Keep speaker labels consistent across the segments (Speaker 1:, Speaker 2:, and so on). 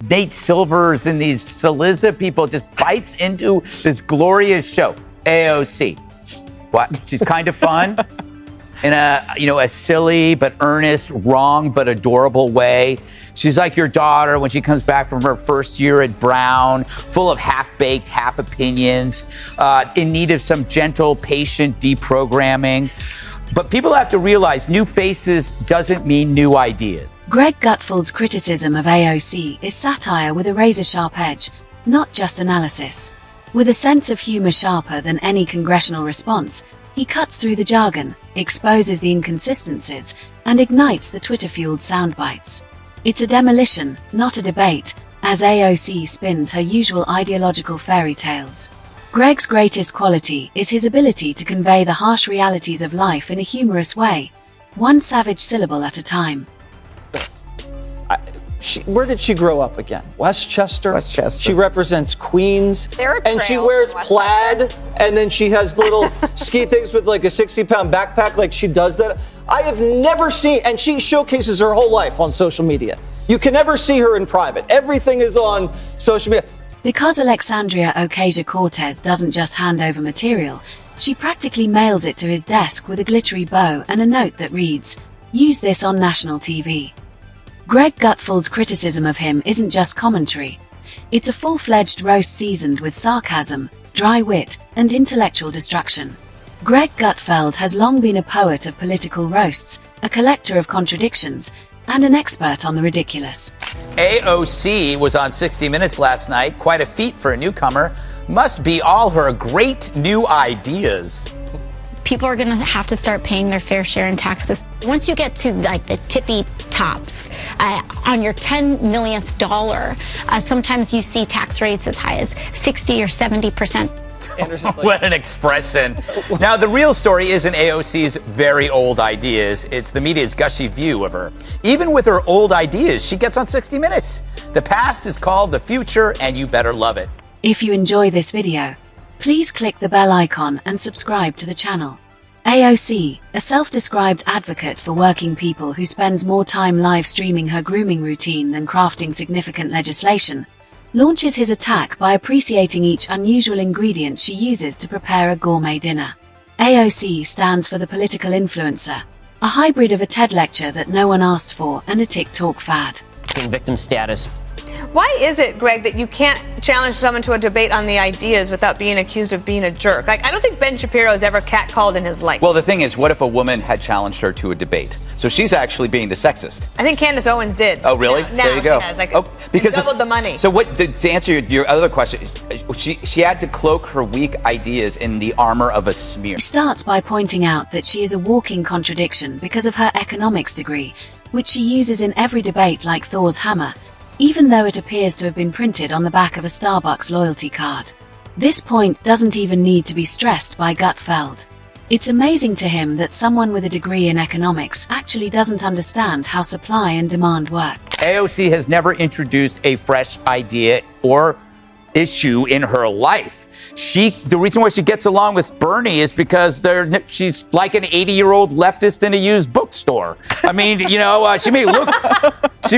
Speaker 1: Nate Silvers and these Saliza people, just bites into this glorious show. AOC. What? She's kind of fun in a silly but earnest, wrong but adorable way. She's like your daughter when she comes back from her first year at Brown, full of half-baked, half opinions, in need of some gentle, patient deprogramming. But people have to realize new faces doesn't mean new ideas.
Speaker 2: Greg Gutfeld's criticism of AOC is satire with a razor-sharp edge, not just analysis. With a sense of humor sharper than any congressional response, he cuts through the jargon, exposes the inconsistencies, and ignites the Twitter-fueled soundbites. It's a demolition, not a debate, as AOC spins her usual ideological fairy tales. Greg's greatest quality is his ability to convey the harsh realities of life in a humorous way, one savage syllable at a time.
Speaker 3: Where did she grow up again? Westchester?
Speaker 4: Westchester.
Speaker 3: She represents Queens. And she wears plaid, and then she has little ski things with like a 60-pound backpack, like she does that. I have never seen, and she showcases her whole life on social media. You can never see her in private. Everything is on social media.
Speaker 2: Because Alexandria Ocasio-Cortez doesn't just hand over material, she practically mails it to his desk with a glittery bow and a note that reads, "Use this on national TV." Greg Gutfeld's criticism of him isn't just commentary. It's a full-fledged roast seasoned with sarcasm, dry wit, and intellectual destruction. Greg Gutfeld has long been a poet of political roasts, a collector of contradictions, and an expert on the ridiculous.
Speaker 1: AOC was on 60 Minutes last night. Quite a feat for a newcomer. Must be all her great new ideas.
Speaker 5: People are going to have to start paying their fair share in taxes. Once you get to like the tippy tops, on your $10 millionth dollar, sometimes you see tax rates as high as 60 or 70%.
Speaker 1: What an expression. Now, the real story isn't AOC's very old ideas. It's the media's gushy view of her. Even with her old ideas, she gets on 60 Minutes. The past is called the future, and you better love it.
Speaker 2: If you enjoy this video, please click the bell icon and subscribe to the channel. AOC, a self-described advocate for working people who spends more time live streaming her grooming routine than crafting significant legislation, launches his attack by appreciating each unusual ingredient she uses to prepare a gourmet dinner. AOC stands for the political influencer, a hybrid of a TED lecture that no one asked for and a TikTok fad.
Speaker 4: Victim status.
Speaker 6: Why is it, Greg, that you can't challenge someone to a debate on the ideas without being accused of being a jerk? Like, I don't think Ben Shapiro has ever catcalled in his life.
Speaker 1: Well, the thing is, what if a woman had challenged her to a debate? So she's actually being the sexist.
Speaker 6: I think Candace Owens did.
Speaker 1: Oh, really?
Speaker 6: Now
Speaker 1: there you go.
Speaker 6: She has, like,
Speaker 1: because
Speaker 6: doubled the money.
Speaker 1: So to answer your other question, she had to cloak her weak ideas in the armor of a smear.
Speaker 2: He starts by pointing out that she is a walking contradiction because of her economics degree, which she uses in every debate like Thor's hammer, even though it appears to have been printed on the back of a Starbucks loyalty card. This point doesn't even need to be stressed by Gutfeld. It's amazing to him that someone with a degree in economics actually doesn't understand how supply and demand work.
Speaker 1: AOC has never introduced a fresh idea or issue in her life. The reason why she gets along with Bernie is because she's like an 80-year-old leftist in a used bookstore. I mean, she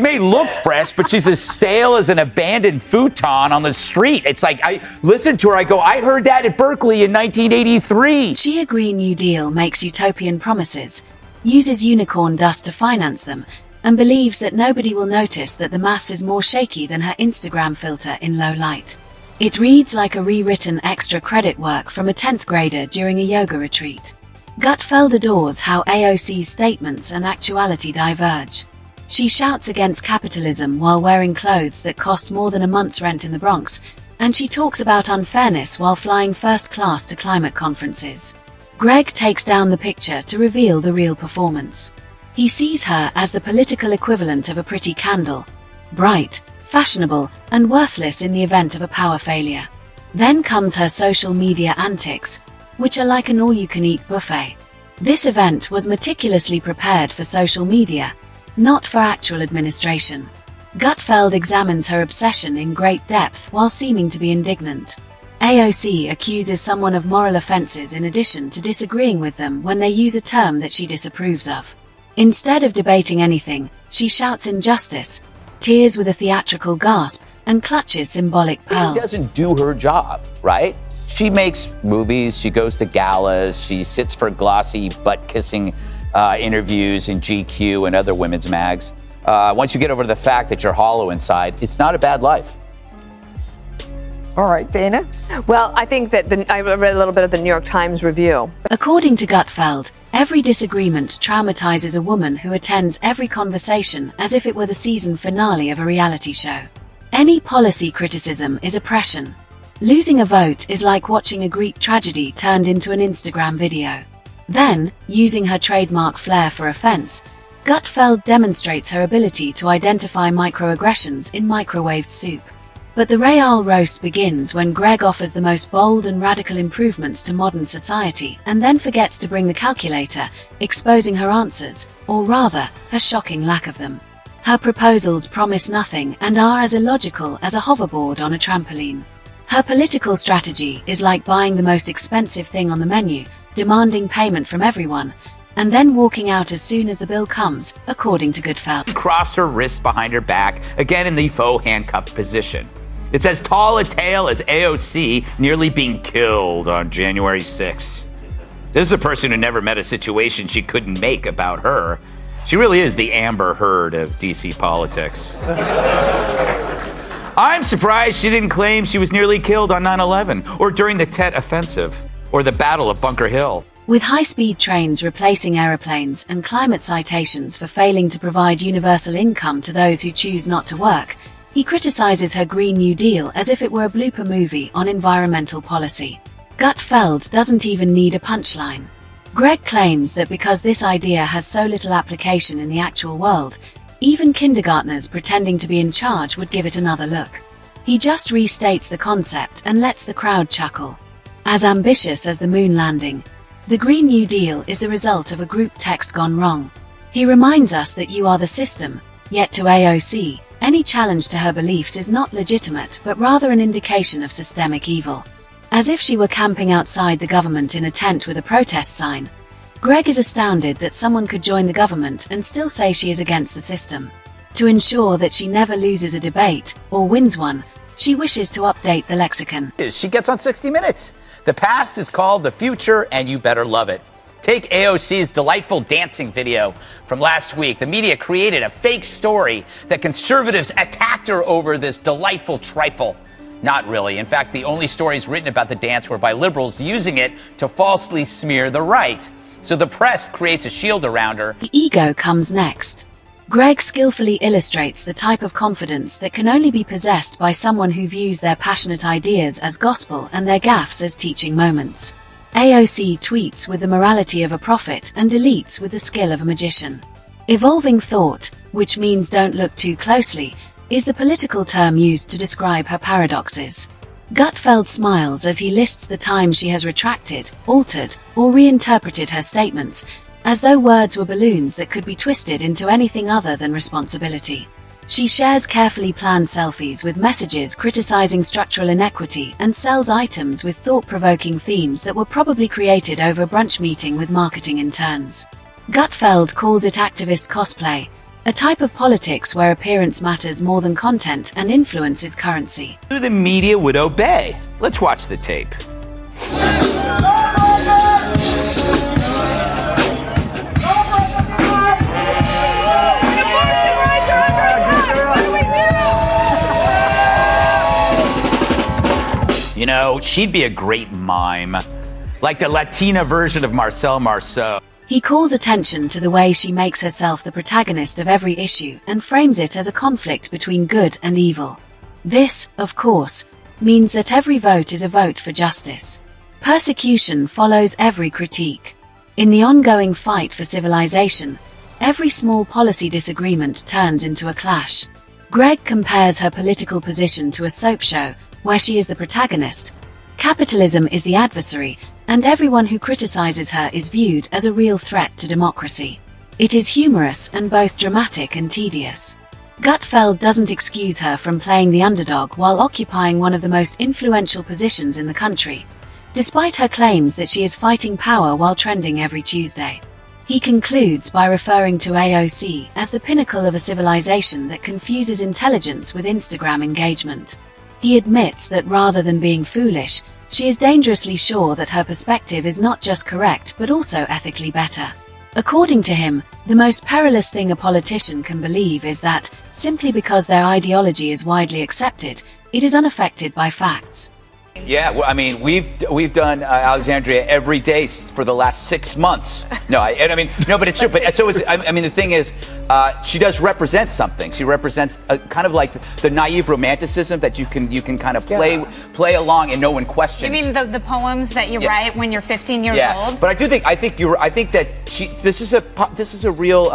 Speaker 1: may look fresh, but she's as stale as an abandoned futon on the street. It's like, I listen to her, I go, I heard that at Berkeley in 1983.
Speaker 2: She a Green New Deal makes utopian promises, uses unicorn dust to finance them, and believes that nobody will notice that the maths is more shaky than her Instagram filter in low light. It reads like a rewritten extra credit work from a 10th grader during a yoga retreat. Gutfeld adores how AOC's statements and actuality diverge. She shouts against capitalism while wearing clothes that cost more than a month's rent in the Bronx, and she talks about unfairness while flying first class to climate conferences. Greg takes down the picture to reveal the real performance. He sees her as the political equivalent of a pretty candle, bright, fashionable, and worthless in the event of a power failure. Then comes her social media antics, which are like an all-you-can-eat buffet. This event was meticulously prepared for social media, not for actual administration. Gutfeld examines her obsession in great depth while seeming to be indignant. AOC accuses someone of moral offenses in addition to disagreeing with them when they use a term that she disapproves of. Instead of debating anything, she shouts injustice, tears with a theatrical gasp, and clutches symbolic pearls.
Speaker 1: She doesn't do her job, right? She makes movies, she goes to galas, she sits for glossy butt-kissing interviews in GQ and other women's mags. Once you get over the fact that you're hollow inside, it's not a bad life.
Speaker 4: All right, Dana?
Speaker 7: Well, I think that I read a little bit of the New York Times review.
Speaker 2: According to Gutfeld, every disagreement traumatizes a woman who attends every conversation as if it were the season finale of a reality show. Any policy criticism is oppression. Losing a vote is like watching a Greek tragedy turned into an Instagram video. Then, using her trademark flair for offense, Gutfeld demonstrates her ability to identify microaggressions in microwaved soup. But the Real roast begins when Greg offers the most bold and radical improvements to modern society and then forgets to bring the calculator, exposing her answers, or rather, her shocking lack of them. Her proposals promise nothing and are as illogical as a hoverboard on a trampoline. Her political strategy is like buying the most expensive thing on the menu, demanding payment from everyone, and then walking out as soon as the bill comes, according to Gutfeld.
Speaker 1: Crossed her wrists behind her back, again in the faux handcuffed position. It's as tall a tale as AOC nearly being killed on January 6th. This is a person who never met a situation she couldn't make about her. She really is the Amber Heard of DC politics. I'm surprised she didn't claim she was nearly killed on 9/11, or during the Tet Offensive, or the Battle of Bunker Hill.
Speaker 2: With high-speed trains replacing aeroplanes and climate citations for failing to provide universal income to those who choose not to work, he criticizes her Green New Deal as if it were a blooper movie on environmental policy. Gutfeld doesn't even need a punchline. Greg claims that because this idea has so little application in the actual world, even kindergartners pretending to be in charge would give it another look. He just restates the concept and lets the crowd chuckle. As ambitious as the moon landing, the Green New Deal is the result of a group text gone wrong. He reminds us that you are the system, yet to AOC, any challenge to her beliefs is not legitimate but rather an indication of systemic evil. As if she were camping outside the government in a tent with a protest sign, Greg is astounded that someone could join the government and still say she is against the system. To ensure that she never loses a debate, or wins one, she wishes to update the lexicon.
Speaker 1: She gets on 60 Minutes. The past is called the future, and you better love it. Take AOC's delightful dancing video from last week. The media created a fake story that conservatives attacked her over this delightful trifle. Not really. In fact, the only stories written about the dance were by liberals using it to falsely smear the right. So the press creates a shield around her.
Speaker 2: The ego comes next. Greg skillfully illustrates the type of confidence that can only be possessed by someone who views their passionate ideas as gospel and their gaffes as teaching moments. AOC tweets with the morality of a prophet and deletes with the skill of a magician. Evolving thought, which means don't look too closely, is the political term used to describe her paradoxes. Gutfeld smiles as he lists the times she has retracted, altered, or reinterpreted her statements, as though words were balloons that could be twisted into anything other than responsibility. She shares carefully planned selfies with messages criticizing structural inequity and sells items with thought-provoking themes that were probably created over a brunch meeting with marketing interns. Gutfeld calls it activist cosplay, a type of politics where appearance matters more than content and influence is currency.
Speaker 1: Who the media would obey. Let's watch the tape. You know, she'd be a great mime, like the Latina version of Marcel Marceau.
Speaker 2: He calls attention to the way she makes herself the protagonist of every issue and frames it as a conflict between good and evil. This, of course, means that every vote is a vote for justice. Persecution follows every critique. In the ongoing fight for civilization, every small policy disagreement turns into a clash. Greg compares her political position to a soap show, where she is the protagonist. Capitalism is the adversary, and everyone who criticizes her is viewed as a real threat to democracy. It is humorous and both dramatic and tedious. Gutfeld doesn't excuse her from playing the underdog while occupying one of the most influential positions in the country, despite her claims that she is fighting power while trending every Tuesday. He concludes by referring to AOC as the pinnacle of a civilization that confuses intelligence with Instagram engagement. He admits that rather than being foolish, she is dangerously sure that her perspective is not just correct but also ethically better. According to him, the most perilous thing a politician can believe is that, simply because their ideology is widely accepted, it is unaffected by facts.
Speaker 1: Yeah, well, I mean, we've done Alexandria every day for the last 6 months. No, I mean, no, but it's true. But so is, I mean, the thing is, she does represent something. She represents kind of like the naive romanticism that you can kind of play along and no one questions.
Speaker 8: You mean the poems that you write when you're 15 years old?
Speaker 1: But I think that this is a real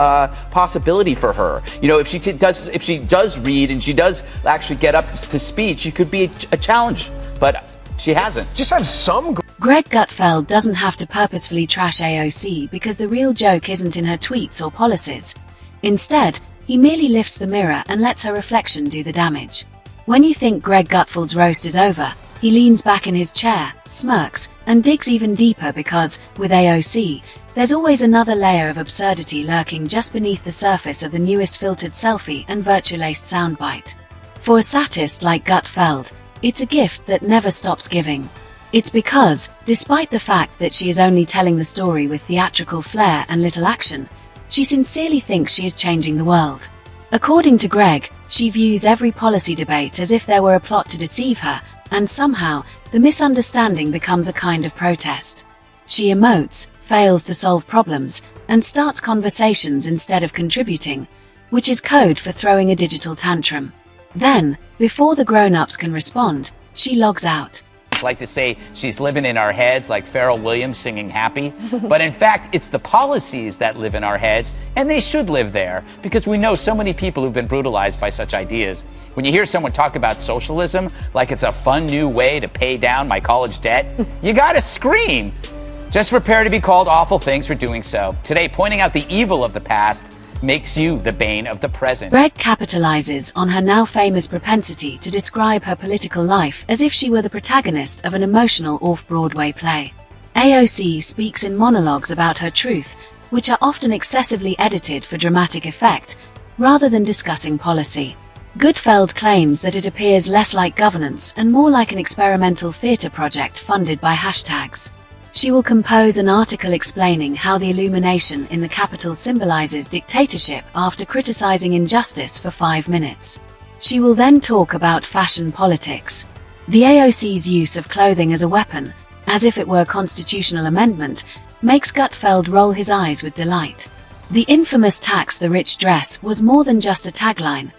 Speaker 1: possibility for her. You know, if she does read and she does actually get up to speed, she could be a challenge. But she hasn't.
Speaker 9: Just have some.
Speaker 2: Greg Gutfeld doesn't have to purposefully trash AOC because the real joke isn't in her tweets or policies. Instead, he merely lifts the mirror and lets her reflection do the damage. When you think Greg Gutfeld's roast is over, he leans back in his chair, smirks, and digs even deeper because, with AOC, there's always another layer of absurdity lurking just beneath the surface of the newest filtered selfie and virtue-laced soundbite. For a satist like Gutfeld, it's a gift that never stops giving. It's because, despite the fact that she is only telling the story with theatrical flair and little action, she sincerely thinks she is changing the world. According to Greg, she views every policy debate as if there were a plot to deceive her, and somehow, the misunderstanding becomes a kind of protest. She emotes, fails to solve problems, and starts conversations instead of contributing, which is code for throwing a digital tantrum. Then, before the grown-ups can respond, she logs out.
Speaker 1: I like to say she's living in our heads like Pharrell Williams singing Happy. But in fact, it's the policies that live in our heads, and they should live there, because we know so many people who've been brutalized by such ideas. When you hear someone talk about socialism like it's a fun new way to pay down my college debt, you gotta scream. Just prepare to be called awful things for doing so. Today, pointing out the evil of the past makes you the bane of the present.
Speaker 2: Greg capitalizes on her now famous propensity to describe her political life as if she were the protagonist of an emotional off-Broadway play. AOC speaks in monologues about her truth, which are often excessively edited for dramatic effect, rather than discussing policy. Gutfeld claims that it appears less like governance and more like an experimental theater project funded by hashtags. She will compose an article explaining how the illumination in the Capitol symbolizes dictatorship after criticizing injustice for 5 minutes. She will then talk about fashion politics. The AOC's use of clothing as a weapon, as if it were a constitutional amendment, makes Gutfeld roll his eyes with delight. The infamous "tax the rich" dress was more than just a tagline.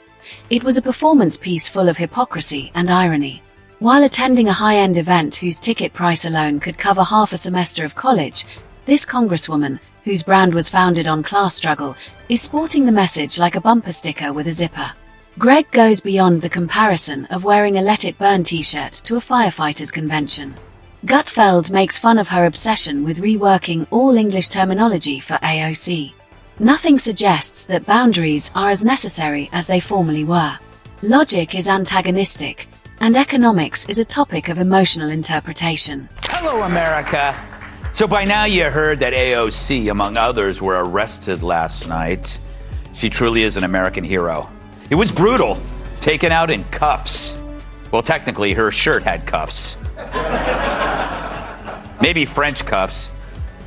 Speaker 2: It was a performance piece full of hypocrisy and irony. While attending a high-end event whose ticket price alone could cover half a semester of college, this congresswoman, whose brand was founded on class struggle, is sporting the message like a bumper sticker with a zipper. Greg goes beyond the comparison of wearing a Let It Burn t-shirt to a firefighters convention. Gutfeld makes fun of her obsession with reworking all English terminology for AOC. Nothing suggests that boundaries are as necessary as they formerly were. Logic is antagonistic, and economics is a topic of emotional interpretation.
Speaker 1: Hello, America. So by now you heard that AOC, among others, were arrested last night. She truly is an American hero. It was brutal, taken out in cuffs. Well, technically, her shirt had cuffs. Maybe French cuffs,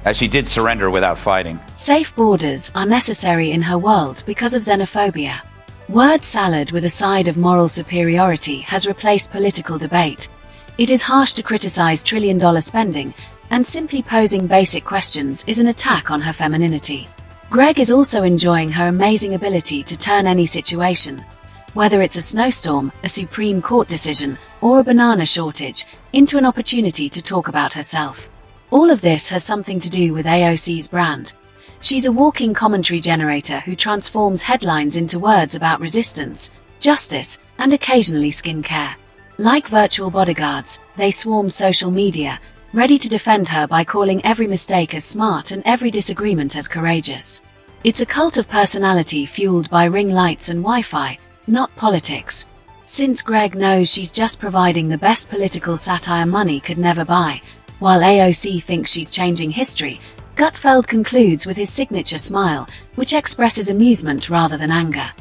Speaker 1: as she did surrender without fighting.
Speaker 2: Safe borders are necessary in her world because of xenophobia. Word salad with a side of moral superiority has replaced political debate. It is harsh to criticize trillion-dollar spending, and simply posing basic questions is an attack on her femininity. Greg is also enjoying her amazing ability to turn any situation, whether it's a snowstorm, a Supreme Court decision, or a banana shortage, into an opportunity to talk about herself. All of this has something to do with AOC's brand. She's a walking commentary generator who transforms headlines into words about resistance, justice, and occasionally skincare. Like virtual bodyguards, they swarm social media, ready to defend her by calling every mistake as smart and every disagreement as courageous. It's a cult of personality fueled by ring lights and Wi-Fi, not politics. Since Greg knows she's just providing the best political satire money could never buy, while AOC thinks she's changing history, Gutfeld concludes with his signature smile, which expresses amusement rather than anger.